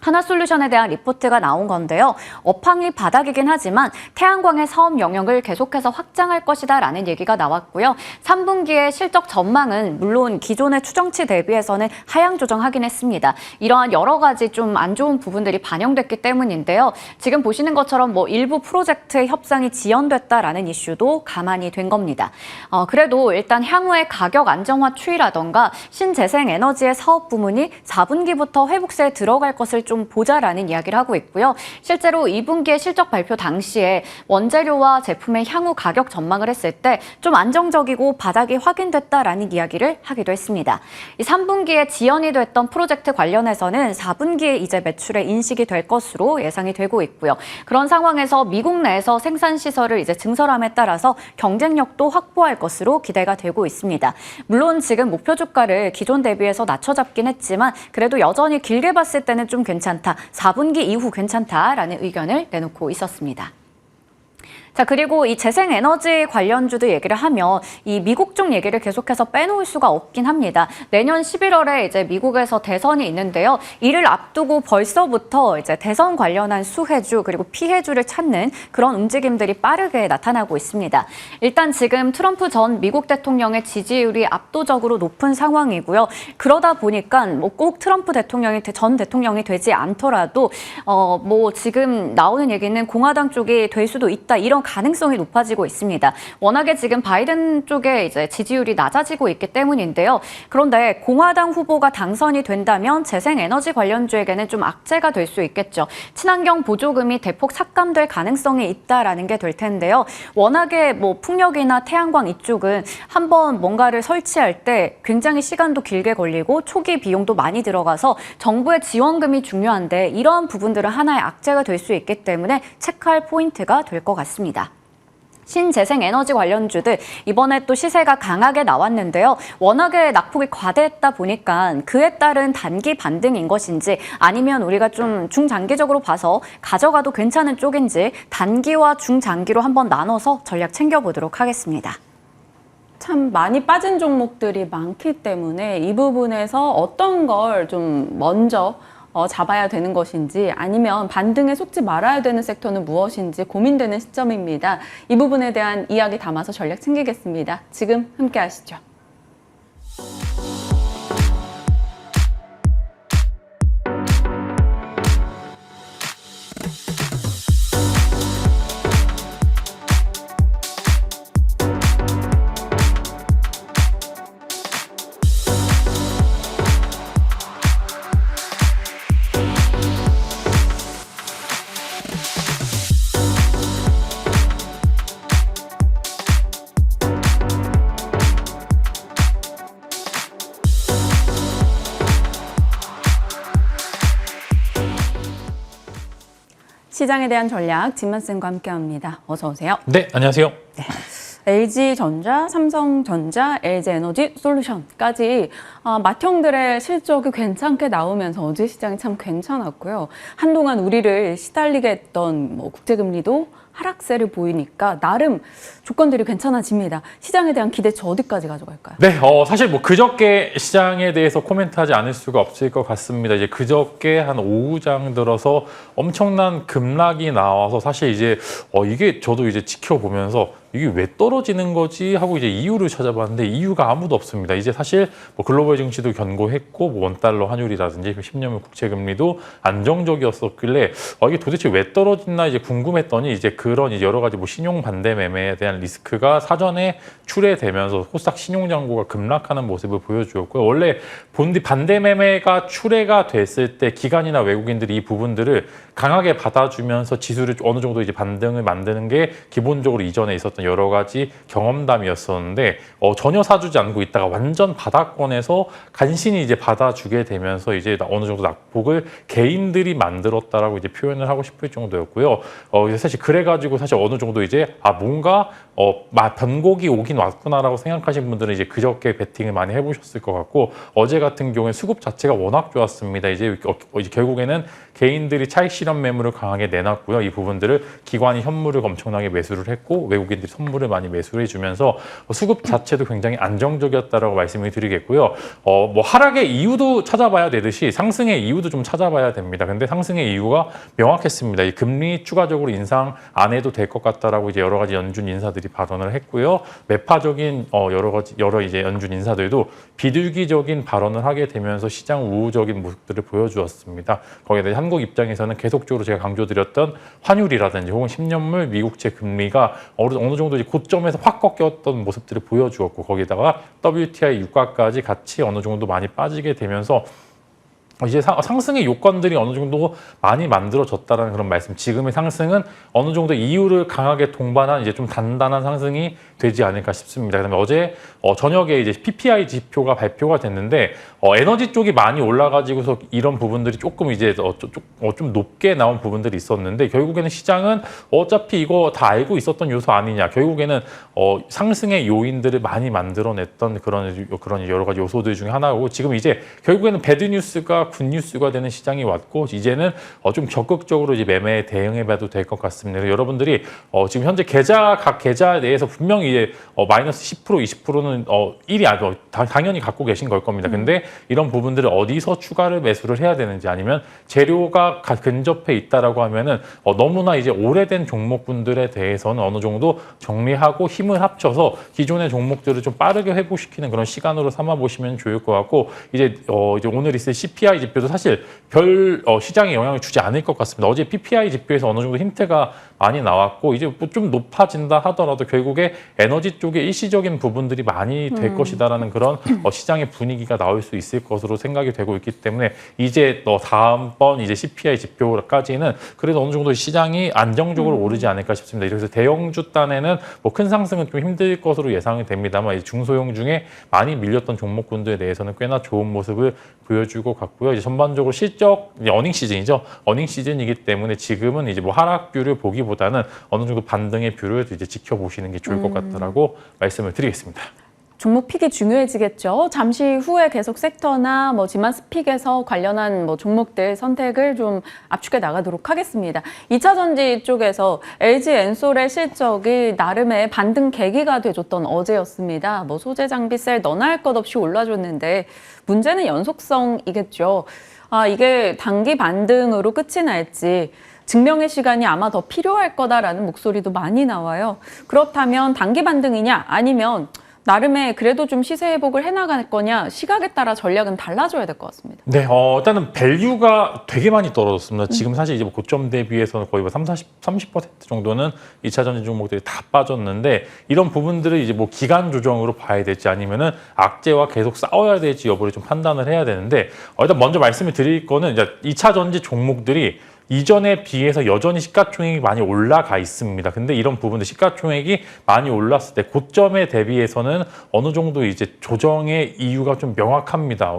하나솔루션에 대한 리포트가 나온 건데요. 업황이 바닥이긴 하지만 태양광의 사업 영역을 계속해서 확장할 것이다라는 얘기가 나왔고요. 3분기의 실적 전망은 물론 기존의 추정치 대비해서는 하향 조정하긴 했습니다. 이러한 여러 가지 좀 안 좋은 부분들이 반영됐기 때문인데요. 지금 보시는 것처럼 뭐 일부 프로젝트의 협상이 지연됐다라는 이슈도 가만히 된 겁니다. 그래도 일단 향후의 가격 안정화 추이라던가 신재생 에너지의 사업 부문이 4분기부터 회복세에 들어갈 것을 좀 보자라는 이야기를 하고 있고요. 실제로 2분기의 실적 발표 당시에 원재료와 제품의 향후 가격 전망을 했을 때 좀 안정적이고 바닥이 확인됐다라는 이야기를 하기도 했습니다. 이 3분기에 지연이 됐던 프로젝트 관련해서는 4분기에 이제 매출에 인식이 될 것으로 예상이 되고 있고요. 그런 상황에서 미국 내에서 생산 시설을 이제 증설함에 따라서 경쟁력도 확보할 것으로 기대가 되고 있습니다. 물론 지금 목표 주가를 기존 대비해서 낮춰잡긴 했지만 그래도 여전히 길게 봤을 때는 좀 괜찮다. 4분기 이후 괜찮다라는 의견을 내놓고 있었습니다. 자, 그리고 이 재생에너지 관련주도 얘기를 하면 이 미국 쪽 얘기를 계속해서 빼놓을 수가 없긴 합니다. 내년 11월에 이제 미국에서 대선이 있는데요. 이를 앞두고 벌써부터 이제 대선 관련한 수혜주 그리고 피해주를 찾는 그런 움직임들이 빠르게 나타나고 있습니다. 일단 지금 트럼프 전 미국 대통령의 지지율이 압도적으로 높은 상황이고요. 그러다 보니까 뭐 꼭 트럼프 전 대통령이 되지 않더라도 뭐 지금 나오는 얘기는 공화당 쪽이 될 수도 있다 이런 가능성이 높아지고 있습니다. 워낙에 지금 바이든 쪽에 이제 지지율이 낮아지고 있기 때문인데요. 그런데 공화당 후보가 당선이 된다면 재생에너지 관련주에게는 좀 악재가 될 수 있겠죠. 친환경 보조금이 대폭 삭감될 가능성이 있다라는 게 될 텐데요. 워낙에 뭐 풍력이나 태양광 이쪽은 한번 뭔가를 설치할 때 굉장히 시간도 길게 걸리고 초기 비용도 많이 들어가서 정부의 지원금이 중요한데 이러한 부분들은 하나의 악재가 될 수 있기 때문에 체크할 포인트가 될 것 같습니다. 신재생 에너지 관련주들 이번에 또 시세가 강하게 나왔는데요. 워낙에 낙폭이 과대했다 보니까 그에 따른 단기 반등인 것인지 아니면 우리가 좀 중장기적으로 봐서 가져가도 괜찮은 쪽인지 단기와 중장기로 한번 나눠서 전략 챙겨보도록 하겠습니다. 참 많이 빠진 종목들이 많기 때문에 이 부분에서 어떤 걸 좀 먼저 잡아야 되는 것인지 아니면 반등에 속지 말아야 되는 섹터는 무엇인지 고민되는 시점입니다. 이 부분에 대한 이야기 담아서 전략 챙기겠습니다. 지금 함께 하시죠. 시장에 대한 전략 진만쌤과 함께합니다. 어서 오세요. 네, 안녕하세요. LG전자, 삼성전자, LG에너지솔루션까지 맏형들의 실적이 괜찮게 나오면서 어제 시장이 참 괜찮았고요. 한동안 우리를 시달리게 했던 국제금리도 하락세를 보이니까 나름 조건들이 괜찮아집니다. 시장에 대한 기대치 어디까지 가져갈까요? 네, 사실 그저께 시장에 대해서 코멘트하지 않을 수가 없을 것 같습니다. 이제 그저께 한 오후장 들어서 엄청난 급락이 나와서 사실 이제 이게 저도 이제 지켜보면서 이게 왜 떨어지는 거지 하고 이제 이유를 찾아봤는데 이유가 아무도 없습니다. 이제 사실 글로벌 증시도 견고했고 원달러 환율이라든지 10년물 국채 금리도 안정적이었었길래 이게 도대체 왜 떨어졌나 이제 궁금했더니 이제 그런 이제 여러 가지 신용 반대 매매에 대한 리스크가 사전에 출회되면서 코스닥 신용 잔고가 급락하는 모습을 보여주었고요. 원래 반대 매매가 출회가 됐을 때 기관이나 외국인들이 이 부분들을 강하게 받아주면서 지수를 어느 정도 이제 반등을 만드는 게 기본적으로 이전에 있었던 여러 가지 경험담이었었는데 전혀 사주지 않고 있다가 완전 바닥권에서 간신히 이제 받아주게 되면서 이제 어느 정도 낙폭을 개인들이 만들었다라고 이제 표현을 하고 싶을 정도였고요. 사실 그래가지고 가지고 사실 어느 정도 이제 뭔가 변곡이 오긴 왔구나라고 생각하신 분들은 이제 그저께 베팅을 많이 해보셨을 것 같고, 어제 같은 경우에 수급 자체가 워낙 좋았습니다. 이제 결국에는 개인들이 차익 실현 매물을 강하게 내놨고요. 이 부분들을 기관이 현물을 엄청나게 매수를 했고, 외국인들이 선물을 많이 매수를 해주면서 수급 자체도 굉장히 안정적이었다라고 말씀을 드리겠고요. 뭐 하락의 이유도 찾아봐야 되듯이 상승의 이유도 좀 찾아봐야 됩니다. 근데 상승의 이유가 명확했습니다. 이 금리 추가적으로 인상 안 해도 될 것 같다라고 이제 여러 가지 연준 인사들이 발언을 했고요. 매파적인 여러 이제 연준 인사들도 비둘기적인 발언을 하게 되면서 시장 우호적인 모습들을 보여주었습니다. 거기에 대해 한국 입장에서는 계속적으로 제가 강조드렸던 환율이라든지 혹은 10년물 미국채 금리가 어느 정도 이제 고점에서 확 꺾였던 모습들을 보여주었고, 거기다가 WTI 유가까지 같이 어느 정도 많이 빠지게 되면서 이제 상승의 요건들이 어느 정도 많이 만들어졌다는 그런 말씀. 지금의 상승은 어느 정도 이유를 강하게 동반한 이제 좀 단단한 상승이 되지 않을까 싶습니다. 그다음에 어제 저녁에 이제 PPI 지표가 발표가 됐는데 에너지 쪽이 많이 올라가지고서 이런 부분들이 조금 이제 좀 높게 나온 부분들이 있었는데, 결국에는 시장은 어차피 이거 다 알고 있었던 요소 아니냐. 결국에는 상승의 요인들을 많이 만들어냈던 그런 여러 가지 요소들 중에 하나고, 지금 이제 결국에는 배드 뉴스가 굿뉴스가 되는 시장이 왔고, 이제는 좀 적극적으로 이제 매매에 대응해봐도 될 것 같습니다. 여러분들이 지금 현재 각 계좌에 대해서 분명히 이제 마이너스 10% 20%는 일이 아니고 당연히 갖고 계신 걸 겁니다. 근데 이런 부분들을 어디서 추가를 매수를 해야 되는지, 아니면 재료가 근접해 있다라고 하면은 너무나 이제 오래된 종목분들에 대해서는 어느 정도 정리하고 힘을 합쳐서 기존의 종목들을 좀 빠르게 회복시키는 그런 시간으로 삼아 보시면 좋을 것 같고, 이제 오늘 있을 CPI 지표도 사실 별 시장에 영향을 주지 않을 것 같습니다. 어제 PPI 지표에서 어느 정도 힌트가 많이 나왔고, 이제 뭐 좀 높아진다 하더라도 결국에 에너지 쪽에 일시적인 부분들이 많이 될 것이다라는 그런 시장의 분위기가 나올 수 있을 것으로 생각이 되고 있기 때문에, 이제 다음번 이제 CPI 지표까지는 그래도 어느 정도 시장이 안정적으로 오르지 않을까 싶습니다. 그래서 대형주 단에는 뭐 큰 상승은 좀 힘들 것으로 예상이 됩니다만, 중소형 중에 많이 밀렸던 종목군들에 대해서는 꽤나 좋은 모습을 보여줄 것 같고요. 이제 전반적으로 어닝 시즌이죠. 어닝 시즌이기 때문에 지금은 이제 뭐 하락뷰를 보기보다는 어느 정도 반등의 뷰를 이제 지켜보시는 게 좋을 것 같다라고 말씀을 드리겠습니다. 종목 픽이 중요해지겠죠. 잠시 후에 계속 섹터나 뭐 지마스픽에서 관련한 뭐 종목들 선택을 좀 압축해 나가도록 하겠습니다. 2차 전지 쪽에서 LG 엔솔의 실적이 나름의 반등 계기가 돼줬던 어제였습니다. 뭐 소재 장비셀 너나 할 것 없이 올라줬는데, 문제는 연속성이겠죠. 이게 단기 반등으로 끝이 날지 증명의 시간이 아마 더 필요할 거다라는 목소리도 많이 나와요. 그렇다면 단기 반등이냐, 아니면 나름의 그래도 좀 시세 회복을 해나갈 거냐, 시각에 따라 전략은 달라져야 될 것 같습니다. 네, 일단은 밸류가 되게 많이 떨어졌습니다. 지금 사실 이제 뭐 고점 대비해서는 거의 뭐 30% 정도는 2차 전지 종목들이 다 빠졌는데, 이런 부분들을 이제 뭐 기간 조정으로 봐야 될지 아니면은 악재와 계속 싸워야 될지 여부를 좀 판단을 해야 되는데, 일단 먼저 말씀을 드릴 거는 이제 2차 전지 종목들이 이전에 비해서 여전히 시가총액이 많이 올라가 있습니다. 근데 이런 부분들 시가총액이 많이 올랐을 때 고점에 대비해서는 어느 정도 이제 조정의 이유가 좀 명확합니다.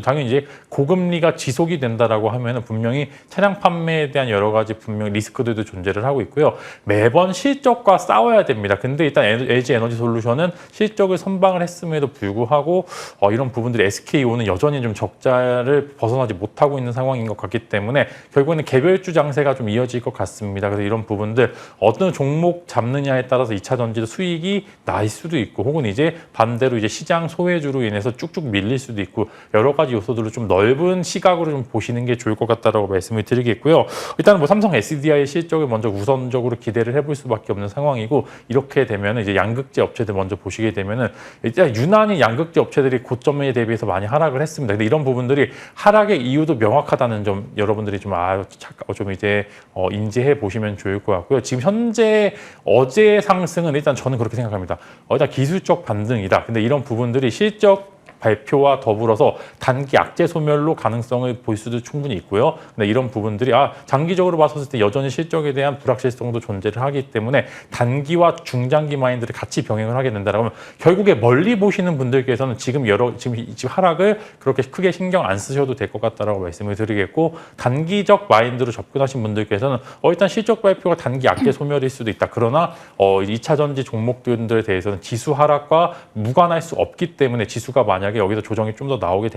당연히 이제 고금리가 지속이 된다라고 하면은 분명히 차량 판매에 대한 여러 가지 분명 리스크들도 존재를 하고 있고요. 매번 실적과 싸워야 됩니다. 근데 일단 LG 에너지 솔루션은 실적을 선방을 했음에도 불구하고 이런 부분들이 SKO는 여전히 좀 적자를 벗어나지 못하고 있는 상황인 것 같기 때문에 결국에는 개별주 장세가 좀 이어질 것 같습니다. 그래서 이런 부분들 어떤 종목 잡느냐에 따라서 2차 전지도 수익이 날 수도 있고, 혹은 이제 반대로 이제 시장 소외주로 인해서 쭉쭉 밀릴 수도 있고, 여러 가지 요소들을 좀 넓은 시각으로 좀 보시는 게 좋을 것 같다라고 말씀을 드리겠고요. 일단 뭐 삼성 SDI의 실적을 먼저 우선적으로 기대를 해볼 수밖에 없는 상황이고, 이렇게 되면 이제 양극재 업체들 먼저 보시게 되면은 일단 유난히 양극재 업체들이 고점에 대비해서 많이 하락을 했습니다. 근데 이런 부분들이 하락의 이유도 명확하다는 점 여러분들이 좀 이제 인지해 보시면 좋을 것 같고요. 지금 현재 어제의 상승은 일단 저는 그렇게 생각합니다. 일단 기술적 반등이다. 근데 이런 부분들이 실적 발표와 더불어서 단기 악재 소멸로 가능성을 볼 수도 충분히 있고요. 근데 이런 부분들이 장기적으로 봤을 때 여전히 실적에 대한 불확실성도 존재를 하기 때문에 단기와 중장기 마인드를 같이 병행을 하게 된다면 결국에 멀리 보시는 분들께서는 지금 하락을 그렇게 크게 신경 안 쓰셔도 될 것 같다라고 말씀을 드리겠고, 단기적 마인드로 접근하신 분들께서는 일단 실적 발표가 단기 악재 소멸일 수도 있다. 그러나 2차 전지 종목들에 대해서는 지수 하락과 무관할 수 없기 때문에 지수가 만약에 여기서 조정이 좀 더 나오게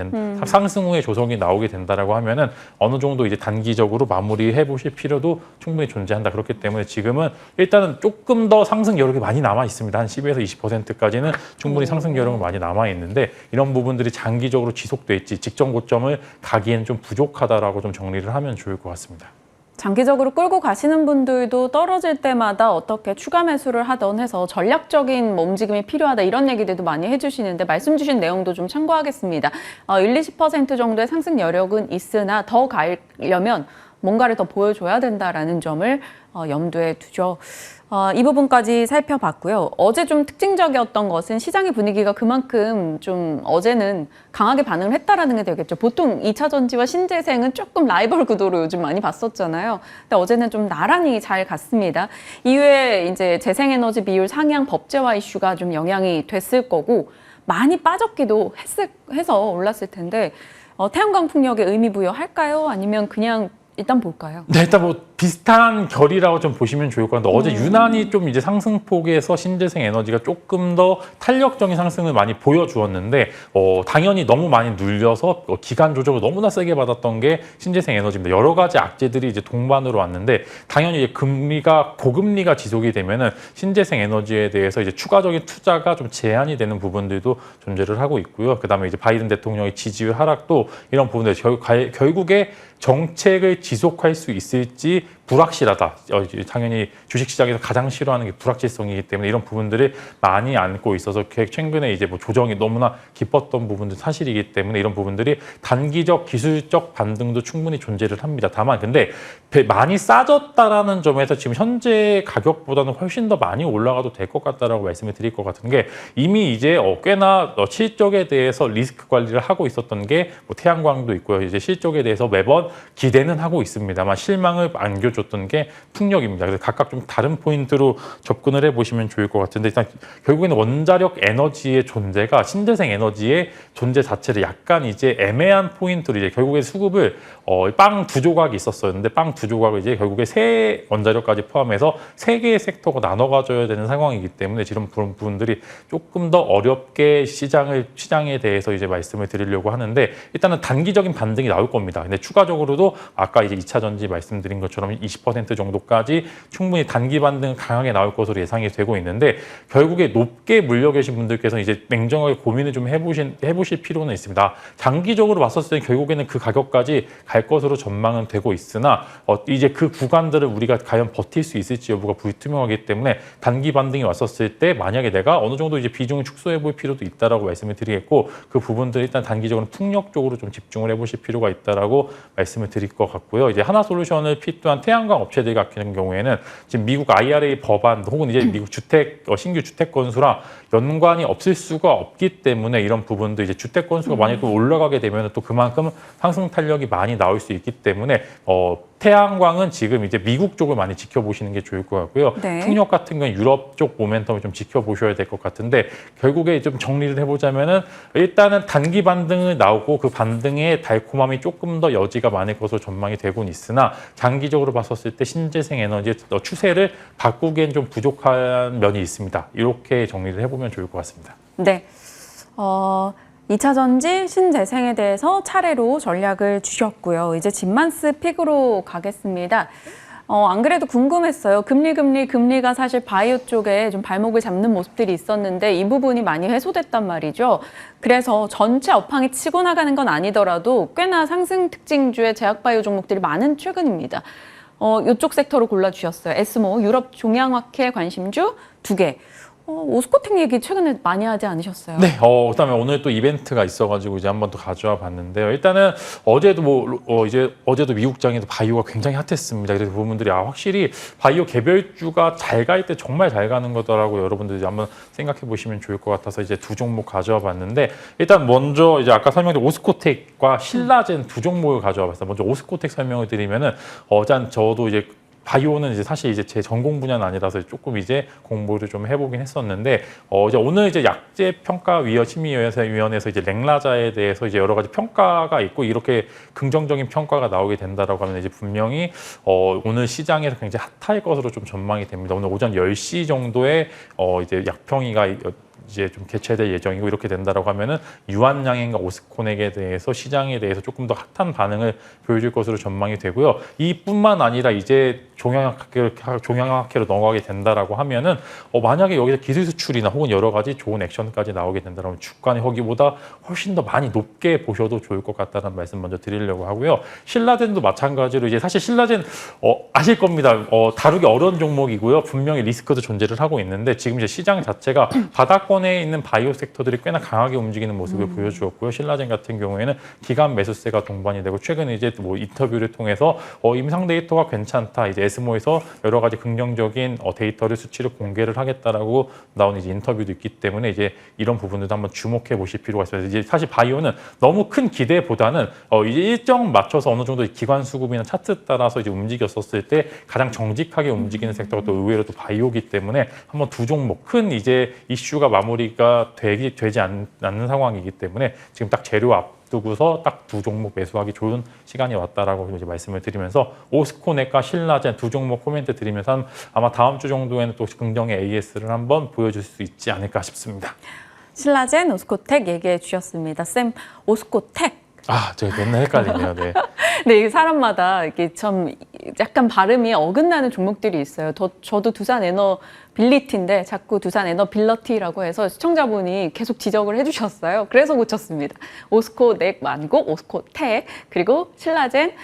상승 후에 조정이 나오게 된다라고 하면은 어느 정도 이제 단기적으로 마무리해 보실 필요도 충분히 존재한다. 그렇기 때문에 지금은 일단은 조금 더 상승 여력이 많이 남아 있습니다. 한 10에서 20%까지는 충분히 상승 여력은 많이 남아 있는데, 이런 부분들이 장기적으로 지속될지 직전 고점을 가기엔 좀 부족하다라고 좀 정리를 하면 좋을 것 같습니다. 장기적으로 끌고 가시는 분들도 떨어질 때마다 어떻게 추가 매수를 하던 해서 전략적인 움직임이 필요하다, 이런 얘기들도 많이 해주시는데 말씀 주신 내용도 좀 참고하겠습니다. 1-20% 정도의 상승 여력은 있으나 더 가려면 뭔가를 더 보여줘야 된다라는 점을 염두에 두죠. 이 부분까지 살펴봤고요. 어제 좀 특징적이었던 것은 시장의 분위기가 그만큼 좀 어제는 강하게 반응을 했다라는 게 되겠죠. 보통 2차 전지와 신재생은 조금 라이벌 구도로 요즘 많이 봤었잖아요. 근데 어제는 좀 나란히 잘 갔습니다. 이후에 이제 재생에너지 비율 상향 법제화 이슈가 좀 영향이 됐을 거고, 많이 빠졌기도 해서 올랐을 텐데, 태양광 풍력에 의미 부여할까요? 아니면 그냥 일단 볼까요? 네, 일단 뭐 비슷한 결이라고 좀 보시면 좋을 것 같은데, 어제 유난히 좀 이제 상승폭에서 신재생 에너지가 조금 더 탄력적인 상승을 많이 보여주었는데, 당연히 너무 많이 눌려서 기간 조정을 너무나 세게 받았던 게 신재생 에너지입니다. 여러 가지 악재들이 이제 동반으로 왔는데, 당연히 이제 고금리가 지속이 되면은 신재생 에너지에 대해서 이제 추가적인 투자가 좀 제한이 되는 부분들도 존재를 하고 있고요. 그다음에 이제 바이든 대통령의 지지율 하락도 이런 부분들 결국에 정책을 지속할 수 있을지 불확실하다. 당연히 주식시장에서 가장 싫어하는 게 불확실성이기 때문에 이런 부분들을 많이 안고 있어서 최근에 이제 뭐 조정이 너무나 깊었던 부분도 사실이기 때문에 이런 부분들이 단기적 기술적 반등도 충분히 존재를 합니다. 다만 근데 많이 싸졌다라는 점에서 지금 현재 가격보다는 훨씬 더 많이 올라가도 될 것 같다라고 말씀을 드릴 것 같은 게, 이미 이제 꽤나 실적에 대해서 리스크 관리를 하고 있었던 게 뭐 태양광도 있고요. 이제 실적에 대해서 매번 기대는 하고 있습니다만 실망을 안겨줬던 게 풍력입니다. 그래서 각각 좀 다른 포인트로 접근을 해보시면 좋을 것 같은데, 일단 결국에는 원자력 에너지의 존재가 신재생 에너지의 존재 자체를 약간 이제 애매한 포인트로 이제 결국에 수급을 빵 두 조각이 있었었는데, 빵 두 조각을 이제 결국에 세 원자력까지 포함해서 세 개의 섹터가 나눠 가져야 되는 상황이기 때문에 이런 부분들이 조금 더 어렵게 시장에 대해서 이제 말씀을 드리려고 하는데, 일단은 단기적인 반등이 나올 겁니다. 근데 추가적으로도 아까 이제 2차 전지 말씀드린 것처럼 20% 정도까지 충분히 단기 반등 강하게 나올 것으로 예상이 되고 있는데, 결국에 높게 물려 계신 분들께서 이제 냉정하게 고민을 좀 해보실 필요는 있습니다. 장기적으로 봤었을 때 결국에는 그 가격까지 갈 것으로 전망은 되고 있으나 이제 그 구간들을 우리가 과연 버틸 수 있을지 여부가 불투명하기 때문에 단기 반등이 왔었을 때 만약에 내가 어느 정도 이제 비중을 축소해 볼 필요도 있다라고 말씀을 드리겠고, 그 부분들 일단 단기적으로 풍력 쪽으로 좀 집중을 해보실 필요가 있다라고 말씀을 드릴 것 같고요. 이제 하나솔루션을 필두한 태양광 업체들 같은 경우에는 지금 미국 IRA 법안 혹은 이제 미국 신규 주택 건수랑 연관이 없을 수가 없기 때문에 이런 부분도 이제 주택 건수가 만약에 또 올라가게 되면 또 그만큼 상승 탄력이 많이 나올 수 있기 때문에 태양광은 지금 이제 미국 쪽을 많이 지켜보시는 게 좋을 것 같고요. 네. 풍력 같은 건 유럽 쪽 모멘텀을 좀 지켜보셔야 될 것 같은데, 결국에 좀 정리를 해보자면은 일단은 단기 반등을 나오고 그 반등의 달콤함이 조금 더 여지가 많을 것으로 전망이 되곤 있으나, 장기적으로 봤었을 때 신재생 에너지의 추세를 바꾸기엔 좀 부족한 면이 있습니다. 이렇게 정리를 해보면 좋을 것 같습니다. 네. 2차 전지, 신재생에 대해서 차례로 전략을 주셨고요. 이제 진만스 픽으로 가겠습니다. 안 그래도 궁금했어요. 금리가 사실 바이오 쪽에 좀 발목을 잡는 모습들이 있었는데 이 부분이 많이 해소됐단 말이죠. 그래서 전체 업황이 치고 나가는 건 아니더라도 꽤나 상승 특징주의 제약바이오 종목들이 많은 최근입니다. 이쪽 섹터로 골라주셨어요. 에스모, 유럽 종양학회 관심주 2개. 오스코텍 얘기 최근에 많이 하지 않으셨어요? 네, 그다음에 오늘 또 이벤트가 있어가지고 이제 한번 더 가져와 봤는데요. 일단은 어제도 어제도 미국장에도 바이오가 굉장히 핫했습니다. 그래서 부분들이 확실히 바이오 개별주가 잘 갈 때 정말 잘 가는 거더라고요. 여러분들 이제 한번 생각해 보시면 좋을 것 같아서 이제 두 종목 가져와 봤는데 일단 먼저 이제 아까 설명드린 오스코텍과 신라젠 두 종목을 가져와 봤어요. 먼저 오스코텍 설명을 드리면은 일단 저도 이제 바이오는 이제 사실 이제 제 전공 분야는 아니라서 조금 이제 공부를 좀 해보긴 했었는데 이제 오늘 이제 약제 평가 심의위원회에서 이제 랭라자에 대해서 이제 여러 가지 평가가 있고 이렇게 긍정적인 평가가 나오게 된다라고 하면 이제 분명히 오늘 시장에서 굉장히 핫할 것으로 좀 전망이 됩니다. 오늘 오전 10시 정도에 이제 약평이가 이제 좀 개최될 예정이고 이렇게 된다라고 하면은 유한양행과 오스코넥에 대해서 시장에 대해서 조금 더 핫한 반응을 보여줄 것으로 전망이 되고요. 이뿐만 아니라 이제 종양학회로 넘어가게 된다라고 하면은 만약에 여기서 기술 수출이나 혹은 여러 가지 좋은 액션까지 나오게 된다면 주가는 거기보다 훨씬 더 많이 높게 보셔도 좋을 것 같다는 말씀 먼저 드리려고 하고요. 신라젠도 마찬가지로 이제 사실 신라젠 아실 겁니다. 다루기 어려운 종목이고요. 분명히 리스크도 존재를 하고 있는데 지금 이제 시장 자체가 바닥권에 있는 바이오 섹터들이 꽤나 강하게 움직이는 모습을 보여주었고요. 신라젠 같은 경우에는 기간 매수세가 동반이 되고 최근에 이제 뭐 인터뷰를 통해서 임상 데이터가 괜찮다. 이제 에스모에서 여러 가지 긍정적인 데이터를 수치를 공개를 하겠다라고 나온 이제 인터뷰도 있기 때문에 이제 이런 부분들도 한번 주목해 보실 필요가 있습니다. 이제 사실 바이오는 너무 큰 기대보다는 이제 일정 맞춰서 어느 정도 기관 수급이나 차트 따라서 이제 움직였었을 때 가장 정직하게 움직이는 섹터가 또 의외로 또 바이오기 때문에 한번 두 종목 큰 이제 이슈가 마무리가 되지 않는 상황이기 때문에 지금 딱 재료 앞두고서 딱 두 종목 매수하기 좋은 시간이 왔다라고 이제 말씀을 드리면서 오스코넥과 신라젠 두 종목 코멘트 드리면서 아마 다음 주 정도에는 또 긍정의 AS를 한번 보여줄 수 있지 않을까 싶습니다. 신라젠, 오스코텍 얘기해 주셨습니다. 쌤, 오스코텍. 제가 맨날 헷갈리네요. 네. 네, 이게 사람마다 이게 참 약간 발음이 어긋나는 종목들이 있어요. 저도 두산 에너빌리티인데 자꾸 두산 에너빌러티라고 해서 시청자분이 계속 지적을 해주셨어요. 그래서 고쳤습니다. 오스코넥 말고 오스코텍 그리고 신라젠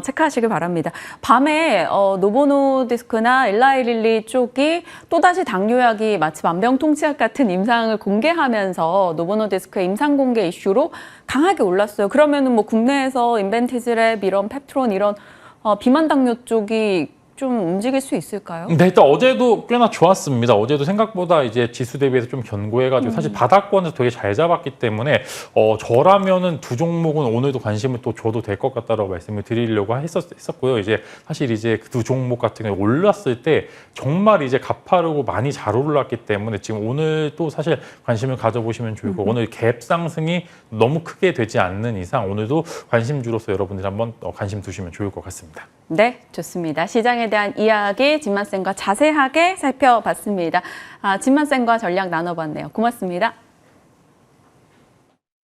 체크하시길 바랍니다. 밤에 노보노디스크나 엘라이릴리 쪽이 또다시 당뇨약이 마치 만병통치약 같은 임상을 공개하면서 노보노디스크의 임상 공개 이슈로 강하게 올랐어요. 그러면은 뭐 국내에서 인벤티즈랩 이런 펩트론 이런 비만 당뇨 쪽이 좀 움직일 수 있을까요? 네, 일단 어제도 꽤나 좋았습니다. 어제도 생각보다 이제 지수 대비해서 좀 견고해가지고 사실 바닥권에서 되게 잘 잡았기 때문에 저라면은 두 종목은 오늘도 관심을 또 줘도 될 것 같다라고 말씀을 드리려고 했었고요. 이제 사실 이제 그 두 종목 같은 경우 올랐을 때 정말 이제 가파르고 많이 잘 올랐기 때문에 지금 오늘 또 사실 관심을 가져보시면 좋을 거고 오늘 갭 상승이 너무 크게 되지 않는 이상 오늘도 관심주로서 여러분들이 한번 관심 두시면 좋을 것 같습니다. 네, 좋습니다. 시장에 대한 이야기 진만쌤과 자세하게 살펴봤습니다. 진만쌤과 전략 나눠봤네요. 고맙습니다.